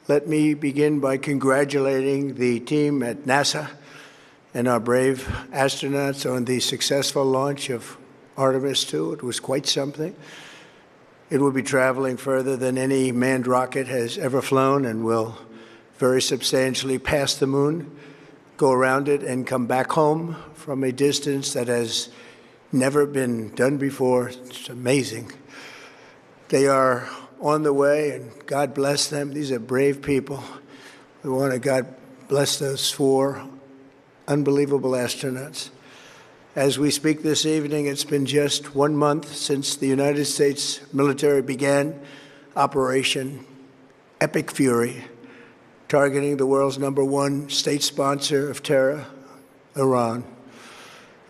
Let me begin by congratulating the team at NASA and our brave astronauts on the successful launch of Artemis II. It was quite something. It will be traveling further than any manned rocket has ever flown and will very substantially pass the moon, go around it, and come back home from a distance that has never been done before. It's amazing. They are on the way, and God bless them. These are brave people. We want to God bless those 4 unbelievable astronauts. As we speak this evening, it's been just 1 month since the United States military began Operation Epic Fury, targeting the world's #1 state sponsor of terror, Iran.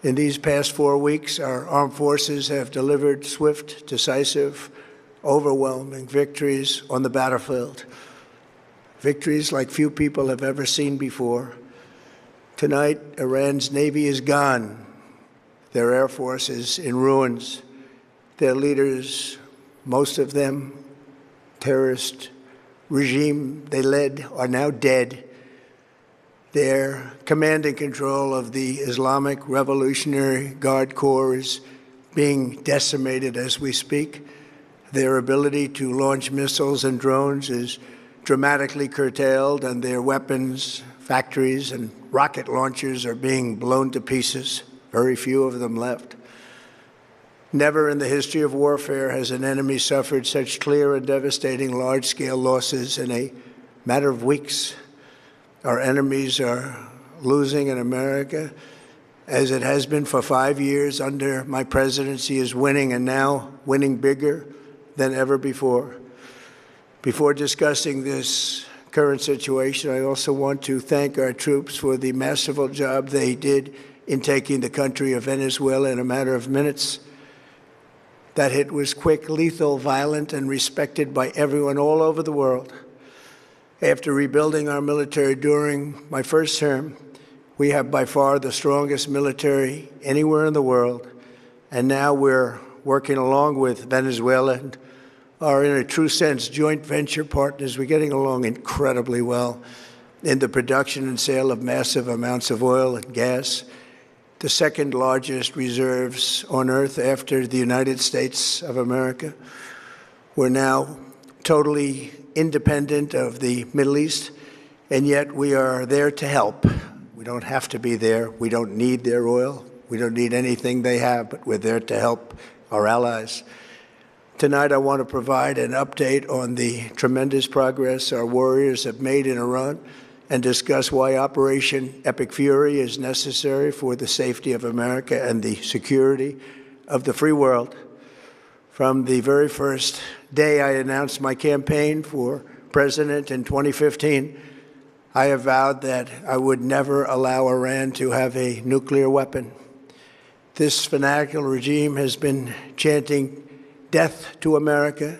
In these past 4 weeks, our armed forces have delivered swift, decisive, overwhelming victories on the battlefield, victories like few people have ever seen before. Tonight, Iran's Navy is gone. Their Air Force is in ruins. Their leaders, most of them terrorist regime they led, are now dead. Their command and control of the Islamic Revolutionary Guard Corps is being decimated as we speak. Their ability to launch missiles and drones is dramatically curtailed, and their weapons, factories, and rocket launchers are being blown to pieces. Very few of them left. Never in the history of warfare has an enemy suffered such clear and devastating large-scale losses in a matter of weeks. Our enemies are losing in America, as it has been for 5 years under my presidency, is winning, and now winning bigger than ever before. Before discussing this current situation, I also want to thank our troops for the masterful job they did in taking the country of Venezuela in a matter of minutes. That hit was quick, lethal, violent, and respected by everyone all over the world. After rebuilding our military during my first term, we have by far the strongest military anywhere in the world. And now we're working along with Venezuela and are, in a true sense, joint venture partners. We're getting along incredibly well in the production and sale of massive amounts of oil and gas, the second largest reserves on Earth after the United States of America. We're now totally independent of the Middle East, and yet we are there to help. We don't have to be there. We don't need their oil. We don't need anything they have, but we're there to help our allies. Tonight, I want to provide an update on the tremendous progress our warriors have made in Iran and discuss why Operation Epic Fury is necessary for the safety of America and the security of the free world. From the very first day I announced my campaign for president in 2015, I have vowed that I would never allow Iran to have a nuclear weapon. This fanatical regime has been chanting death to America,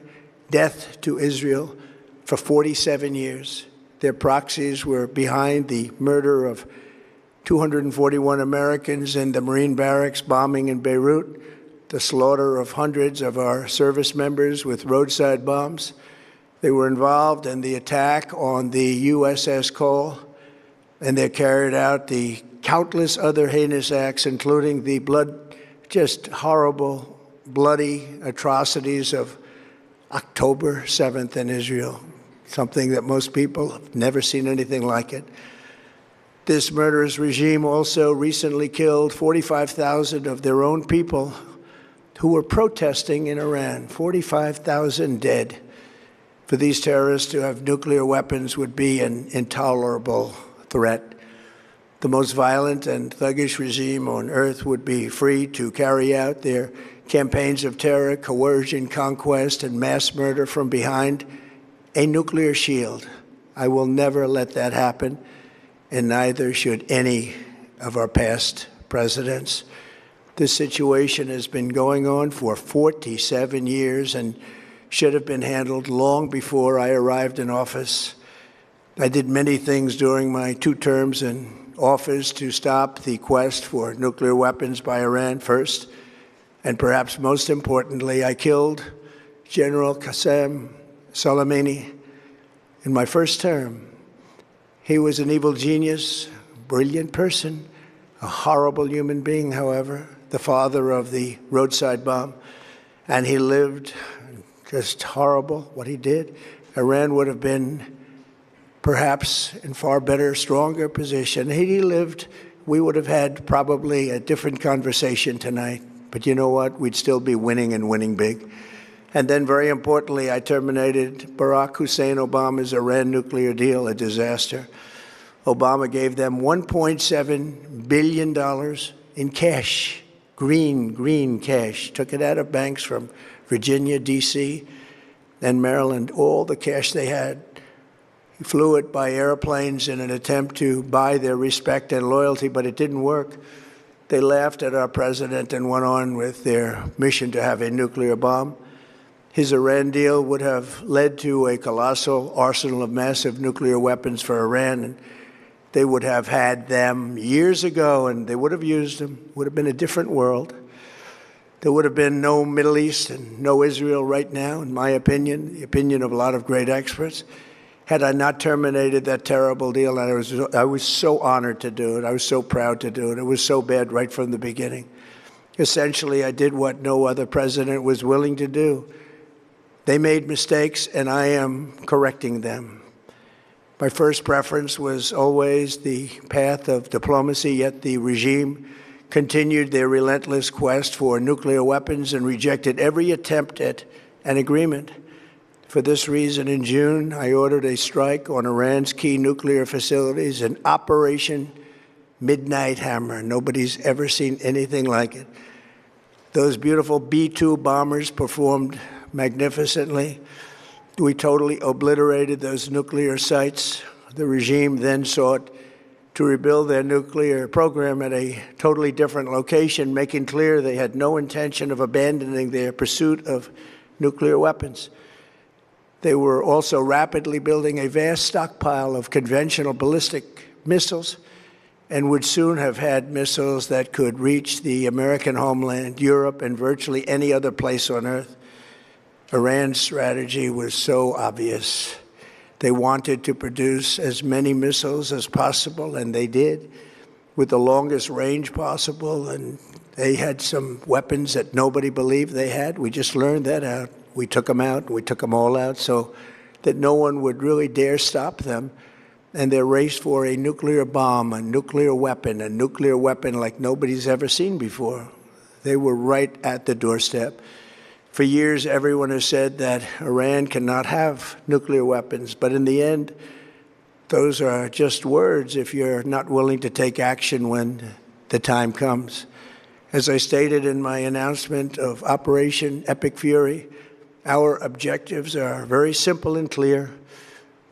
death to Israel for 47 years. Their proxies were behind the murder of 241 Americans in the Marine barracks bombing in Beirut, the slaughter of hundreds of our service members with roadside bombs. They were involved in the attack on the USS Cole, and they carried out the countless other heinous acts, including the just horrible, bloody atrocities of October 7th in Israel, something that most people have never seen anything like it. This murderous regime also recently killed 45,000 of their own people who were protesting in Iran. 45,000 dead. For these terrorists to have nuclear weapons would be an intolerable threat. The most violent and thuggish regime on earth would be free to carry out their campaigns of terror, coercion, conquest, and mass murder from behind a nuclear shield. I will never let that happen, and neither should any of our past presidents. This situation has been going on for 47 years and should have been handled long before I arrived in office. I did many things during my 2 terms in office to stop the quest for nuclear weapons by Iran first, and perhaps most importantly, I killed General Qasem Soleimani in my first term. He was an evil genius, brilliant person, a horrible human being, however, the father of the roadside bomb. And he lived just horrible what he did. Iran would have been perhaps in far better, stronger position. Had he lived, we would have had probably a different conversation tonight. But you know what? We'd still be winning and winning big. And then, very importantly, I terminated Barack Hussein Obama's Iran nuclear deal, a disaster. Obama gave them $1.7 billion in cash, green cash, took it out of banks from Virginia, D.C., and Maryland, all the cash they had. He flew it by airplanes in an attempt to buy their respect and loyalty, but it didn't work. They laughed at our president and went on with their mission to have a nuclear bomb. His Iran deal would have led to a colossal arsenal of massive nuclear weapons for Iran, and they would have had them years ago, and they would have used them. It would have been a different world. There would have been no Middle East and no Israel right now, in my opinion, the opinion of a lot of great experts, had I not terminated that terrible deal. And I was so honored to do it. I was so proud to do it. It was so bad right from the beginning. Essentially, I did what no other president was willing to do. They made mistakes, and I am correcting them. My first preference was always the path of diplomacy, yet the regime continued their relentless quest for nuclear weapons and rejected every attempt at an agreement. For this reason, in June, I ordered a strike on Iran's key nuclear facilities, an Operation Midnight Hammer. Nobody's ever seen anything like it. Those beautiful B-2 bombers performed magnificently. We totally obliterated those nuclear sites. The regime then sought to rebuild their nuclear program at a totally different location, making clear they had no intention of abandoning their pursuit of nuclear weapons. They were also rapidly building a vast stockpile of conventional ballistic missiles and would soon have had missiles that could reach the American homeland, Europe, and virtually any other place on Earth. Iran's strategy was so obvious. They wanted to produce as many missiles as possible, and they did, with the longest range possible. And they had some weapons that nobody believed they had. We just learned that out. We took them out. We took them all out so that no one would really dare stop them. And their race for a nuclear bomb, a nuclear weapon like nobody's ever seen before. They were right at the doorstep. For years, everyone has said that Iran cannot have nuclear weapons, but in the end, those are just words if you're not willing to take action when the time comes. As I stated in my announcement of Operation Epic Fury, our objectives are very simple and clear.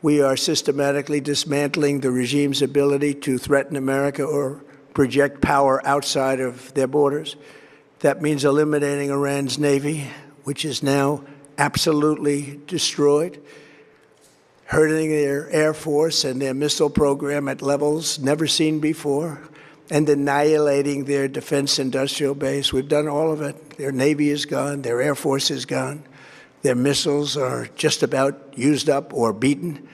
We are systematically dismantling the regime's ability to threaten America or project power outside of their borders. That means eliminating Iran's Navy, which is now absolutely destroyed, hurting their Air Force and their missile program at levels never seen before, and annihilating their defense industrial base. We've done all of it. Their Navy is gone. Their Air Force is gone. Their missiles are just about used up or beaten.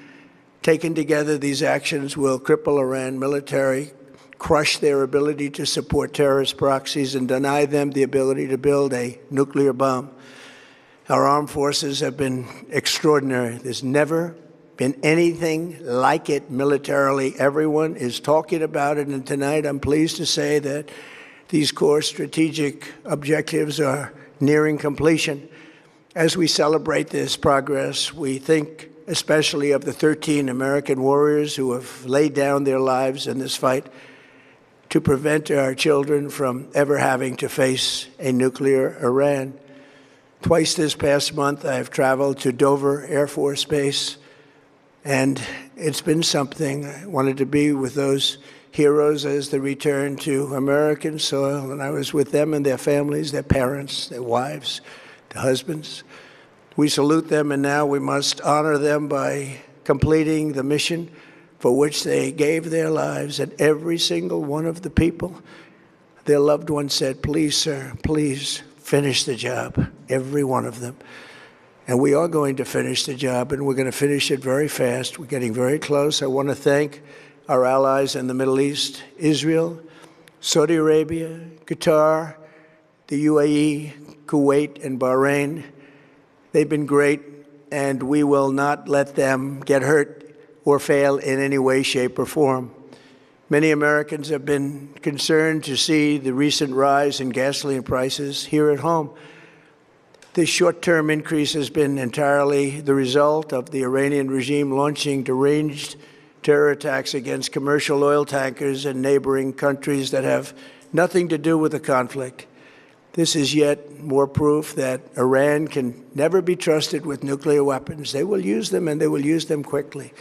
Taken together, these actions will cripple Iran military, crush their ability to support terrorist proxies, and deny them the ability to build a nuclear bomb. Our armed forces have been extraordinary. There's never been anything like it militarily. Everyone is talking about it, and tonight I'm pleased to say that these core strategic objectives are nearing completion. As we celebrate this progress, we think especially of the 13 American warriors who have laid down their lives in this fight to prevent our children from ever having to face a nuclear Iran. Twice this past month, I have traveled to Dover Air Force Base, and it's been something. I wanted to be with those heroes as they return to American soil, and I was with them and their families, their parents, their wives, their husbands. We salute them, and now we must honor them by completing the mission for which they gave their lives. And every single one of the people, their loved ones said, "Please, sir, please finish the job." Every one of them. And we are going to finish the job, and we're going to finish it very fast. We're getting very close. I want to thank our allies in the Middle East, Israel, Saudi Arabia, Qatar, the UAE, Kuwait, and Bahrain. They've been great, and we will not let them get hurt or fail in any way, shape, or form. Many Americans have been concerned to see the recent rise in gasoline prices here at home. This short-term increase has been entirely the result of the Iranian regime launching deranged terror attacks against commercial oil tankers in neighboring countries that have nothing to do with the conflict. This is yet more proof that Iran can never be trusted with nuclear weapons. They will use them, and they will use them quickly.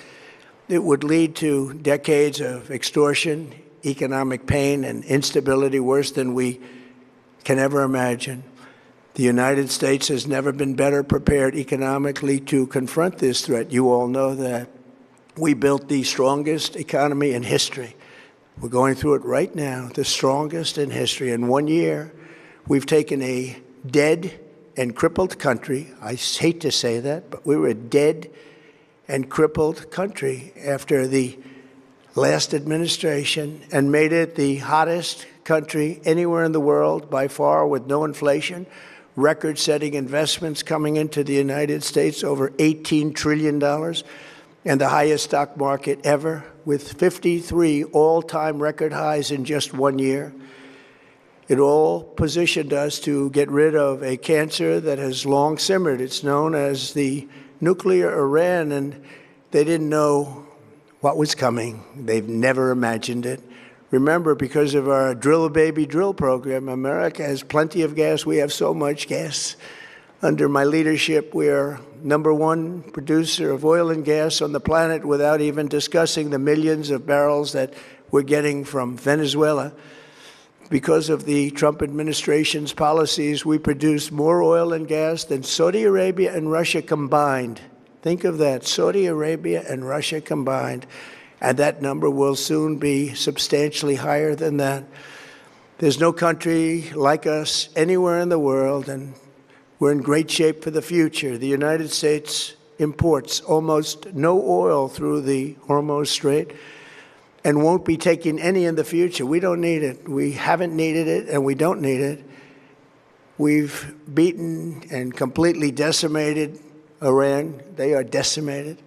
It would lead to decades of extortion, economic pain, and instability worse than we can ever imagine. The United States has never been better prepared economically to confront this threat. You all know that. We built the strongest economy in history. We're going through it right now, the strongest in history. In 1 year, we've taken a dead and crippled country. I hate to say that, but we were a dead and crippled country after the last administration and made it the hottest country anywhere in the world by far, with no inflation, record-setting investments coming into the United States, over $18 trillion, and the highest stock market ever, with 53 all-time record highs in just 1 year. It all positioned us to get rid of a cancer that has long simmered. It's known as the nuclear Iran, and they didn't know what was coming. They've never imagined it. Remember, because of our Drill Baby Drill program, America has plenty of gas. We have so much gas. Under my leadership, we are #1 producer of oil and gas on the planet, without even discussing the millions of barrels that we're getting from Venezuela. Because of the Trump administration's policies, we produce more oil and gas than Saudi Arabia and Russia combined. Think of that, Saudi Arabia and Russia combined. And that number will soon be substantially higher than that. There's no country like us anywhere in the world, and we're in great shape for the future. The United States imports almost no oil through the Hormuz Strait and won't be taking any in the future. We don't need it. We haven't needed it, and we don't need it. We've beaten and completely decimated Iran. They are decimated,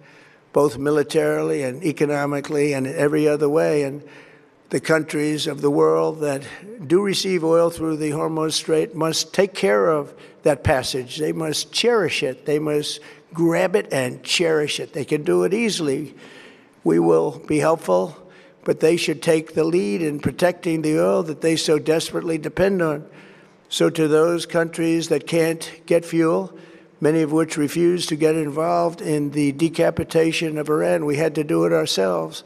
both militarily and economically and in every other way. And the countries of the world that do receive oil through the Hormuz Strait must take care of that passage. They must cherish it. They must grab it and cherish it. They can do it easily. We will be helpful, but they should take the lead in protecting the oil that they so desperately depend on. So to those countries that can't get fuel, many of which refuse to get involved in the decapitation of Iran, we had to do it ourselves.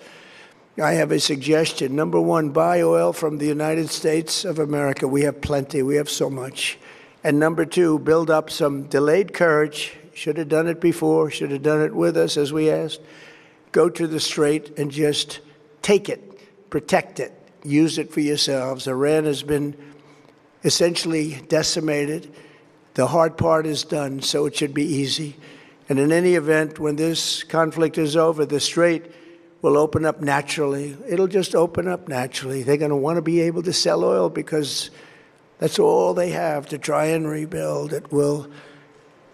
I have a suggestion. #1, buy oil from the United States of America. We have plenty. We have so much. And #2, build up some delayed courage. Should have done it before. Should have done it with us, as we asked. Go to the Strait and just take it, protect it, use it for yourselves. Iran has been essentially decimated. The hard part is done, so it should be easy. And in any event, when this conflict is over, the Strait will open up naturally. It'll just open up naturally. They're going to want to be able to sell oil because that's all they have to try and rebuild. It will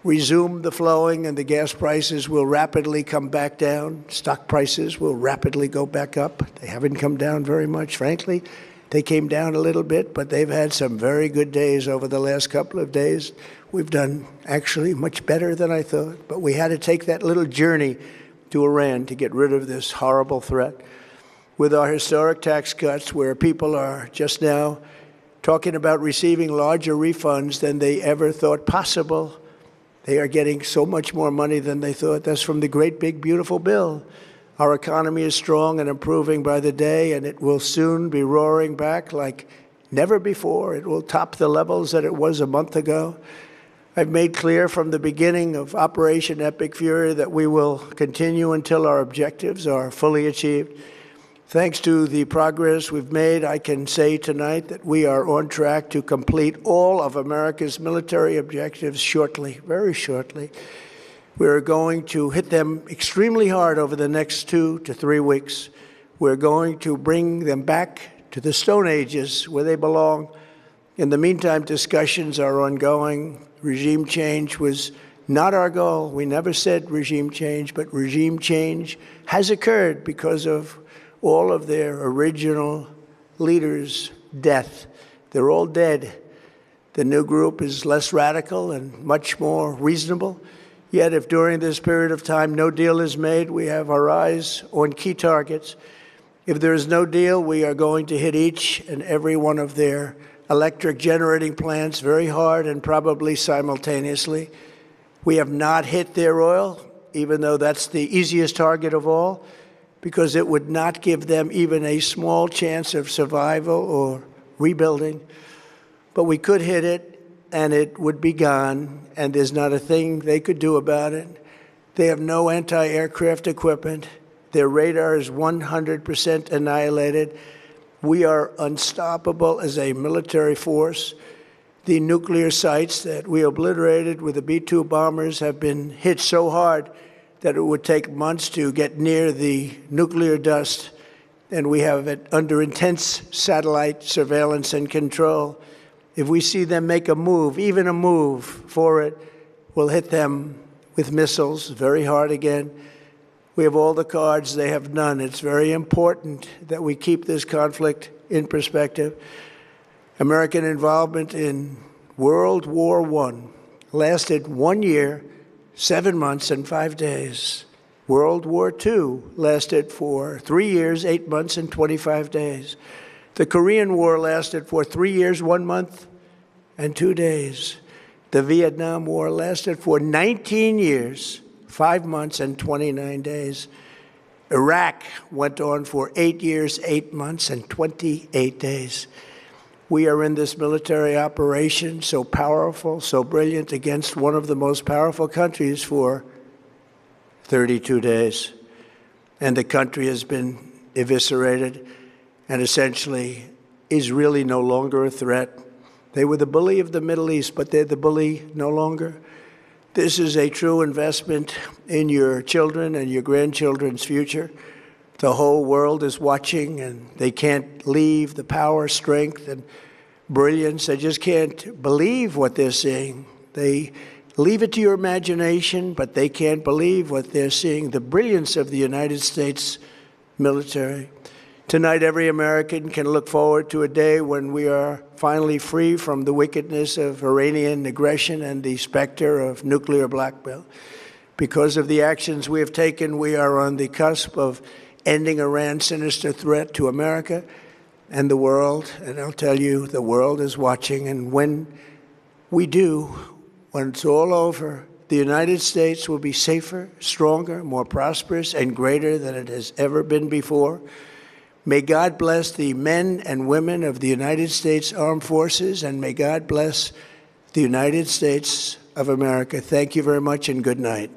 resume the flowing, and the gas prices will rapidly come back down. Stock prices will rapidly go back up. They haven't come down very much, frankly. They came down a little bit, but they've had some very good days over the last couple of days. We've done actually much better than I thought, but we had to take that little journey to Iran to get rid of this horrible threat. With our historic tax cuts, where people are just now talking about receiving larger refunds than they ever thought possible, they are getting so much more money than they thought. That's from the great big beautiful bill. Our economy is strong and improving by the day, and it will soon be roaring back like never before. It will top the levels that it was a month ago. I've made clear from the beginning of Operation Epic Fury that we will continue until our objectives are fully achieved. Thanks to the progress we've made, I can say tonight that we are on track to complete all of America's military objectives shortly, very shortly. We're going to hit them extremely hard over the next 2 to 3 weeks. We're going to bring them back to the Stone Ages where they belong. In the meantime, discussions are ongoing. Regime change was not our goal. We never said regime change, but regime change has occurred because of all of their original leaders' death. They're all dead. The new group is less radical and much more reasonable. Yet if during this period of time no deal is made, we have our eyes on key targets. If there is no deal, we are going to hit each and every one of their electric generating plants very hard and probably simultaneously. We have not hit their oil, even though that's the easiest target of all, because it would not give them even a small chance of survival or rebuilding. But we could hit it, and it would be gone, and there's not a thing they could do about it. They have no anti-aircraft equipment. Their radar is 100% annihilated. We are unstoppable as a military force. The nuclear sites that we obliterated with the B-2 bombers have been hit so hard that it would take months to get near the nuclear dust, and we have it under intense satellite surveillance and control. If we see them make a move, even a move for it, we'll hit them with missiles very hard again. We have all the cards, they have none. It's very important that we keep this conflict in perspective. American involvement in World War I lasted 1 year, 7 months, and 5 days. World War II lasted for 3 years, 8 months, and 25 days. The Korean War lasted for 3 years, 1 month, and 2 days. The Vietnam War lasted for 19 years, 5 months, and 29 days. Iraq went on for 8 years, 8 months, and 28 days. We are in this military operation, so powerful, so brilliant, against one of the most powerful countries for 32 days. And the country has been eviscerated and essentially is really no longer a threat. They were the bully of the Middle East, but they're the bully no longer. This is a true investment in your children and your grandchildren's future. The whole world is watching, and they can't leave the power, strength, and brilliance. They just can't believe what they're seeing. They leave it to your imagination, but they can't believe what they're seeing, the brilliance of the United States military. Tonight, every American can look forward to a day when we are finally free from the wickedness of Iranian aggression and the specter of nuclear blackmail. Because of the actions we have taken, we are on the cusp of ending Iran's sinister threat to America and the world. And I'll tell you, the world is watching. And when we do, when it's all over, the United States will be safer, stronger, more prosperous, and greater than it has ever been before. May God bless the men and women of the United States Armed Forces, and may God bless the United States of America. Thank you very much, and good night.